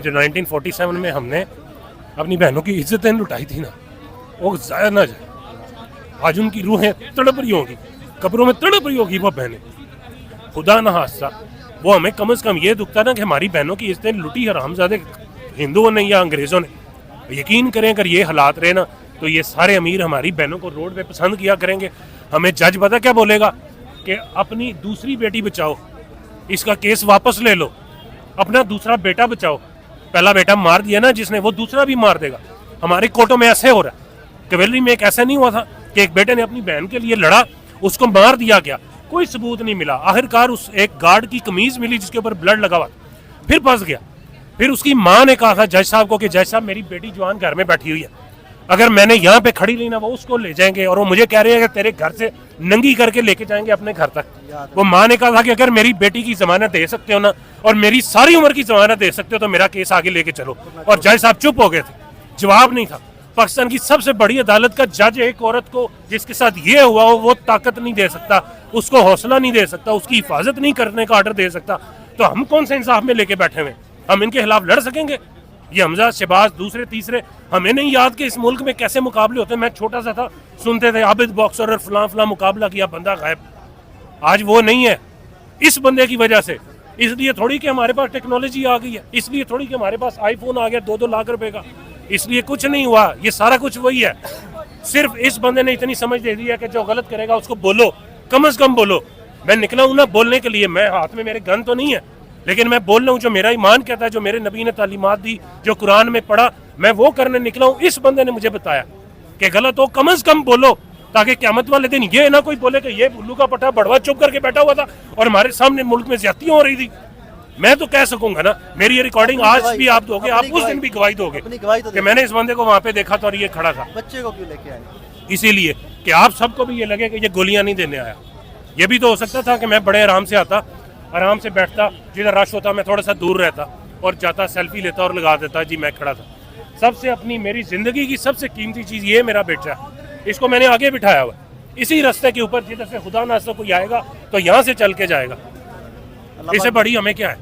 जो 1947 में हमने अपनी बहनों की इज्जतें लुटाई थी ना, वो ज़ाया ना जाए। आज उनकी रूहें तड़प रही होंगी, कब्रों में तड़प रही होगी वो बहनें। खुदा न हादसा वो हमें कम से कम ये दुखता ना कि हमारी बहनों की इज्जतें लुटी हरामजादे हिंदुओं ने या अंग्रेज़ों ने। यकीन करें अगर ये हालात रहे ना तो ये सारे अमीर हमारी बहनों को रोड पे पसंद किया करेंगे। हमें जज पता क्या बोलेगा कि अपनी दूसरी बेटी बचाओ, इसका केस वापस ले लो, अपना दूसरा बेटा बचाओ। पहला बेटा मार दिया ना जिसने, वो दूसरा भी मार देगा। हमारे कोर्टों में ऐसे हो रहा है। कवेलरी में एक ऐसा नहीं हुआ था कि एक बेटे ने अपनी बहन के लिए लड़ा, उसको मार दिया गया, कोई सबूत नहीं मिला। आखिरकार उस एक गार्ड की कमीज मिली जिसके ऊपर ब्लड लगा हुआ, फिर फंस गया। फिर उसकी माँ ने कहा था जज साहब को कि जज साहब मेरी बेटी जवान घर में बैठी हुई है, अगर मैंने यहाँ पे खड़ी ली ना वो उसको ले जाएंगे, और वो मुझे कह रहे हैं कि तेरे घर से नंगी करके लेके जाएंगे अपने घर तक। वो माँ ने कहा था कि अगर मेरी बेटी की जमानत दे सकते हो ना और मेरी सारी उम्र की जमानत दे सकते हो तो मेरा केस आगे लेके चलो। और जज साहब चुप हो गए थे, जवाब नहीं था। पाकिस्तान की सबसे बड़ी अदालत का जज एक औरत को जिसके साथ ये हुआ हो वो ताकत नहीं दे सकता, उसको हौसला नहीं दे सकता, उसकी हिफाजत नहीं करने का ऑर्डर दे सकता, तो हम कौन से इंसाफ में लेके बैठे हुए? हम इनके खिलाफ लड़ सकेंगे? ये हमजा शहबाज दूसरे तीसरे, हमें नहीं याद कि इस मुल्क में कैसे मुकाबले होते हैं। मैं छोटा सा था, सुनते थे आबिद बॉक्सर और फलां फलां मुकाबला किया, बंदा गायब। आज वो नहीं है इस बंदे की वजह से। इसलिए थोड़ी कि हमारे पास टेक्नोलॉजी आ गई है, इसलिए थोड़ी कि हमारे पास आईफोन आ गया 2-2 लाख रुपए का, इसलिए कुछ नहीं हुआ। ये सारा कुछ वही है। सिर्फ इस बंदे ने इतनी समझ दे दी है कि जो गलत करेगा उसको बोलो, कम से कम बोलो। मैं निकला हूं ना बोलने के लिए, मैं हाथ में मेरे गन तो नहीं है, लेकिन मैं बोल रहा हूँ जो मेरा ईमान कहता है, जो मेरे नबी ने तालीमात दी, जो कुरान में पढ़ा, मैं वो करने निकला हूँ। इस बंदे ने मुझे बताया कि गलत हो, कम से कम बोलो, ताकि क़यामत वाले दिन ये ना कोई बोले कि ये बुल्लू का पट्टा बड़वा चुप करके बैठा हुआ था और हमारे सामने मुल्क में ज्यादतियां हो रही थी। मैं तो कह सकूंगा ना, मेरी ये रिकॉर्डिंग आज भी आप दोगे, आप उस दिन भी गवाही दोगे कि मैंने इस बंदे को वहाँ पे देखा था और ये खड़ा था। बच्चे को क्यों लेके आए? इसीलिए कि आप सबको भी ये लगे कि ये गोलियां नहीं देने आया। ये भी तो हो सकता था कि मैं बड़े आराम से आता, आराम से बैठता, जिधर रश होता मैं थोड़ा सा दूर रहता और जाता, सेल्फी लेता और लगा देता जी मैं खड़ा था। सबसे अपनी मेरी ज़िंदगी की सबसे कीमती चीज़ ये मेरा बेटा, इसको मैंने आगे बिठाया हुआ इसी रास्ते के ऊपर, जिधर से खुदा ना कोई आएगा तो यहाँ से चल के जाएगा। इससे बड़ी हमें क्या है?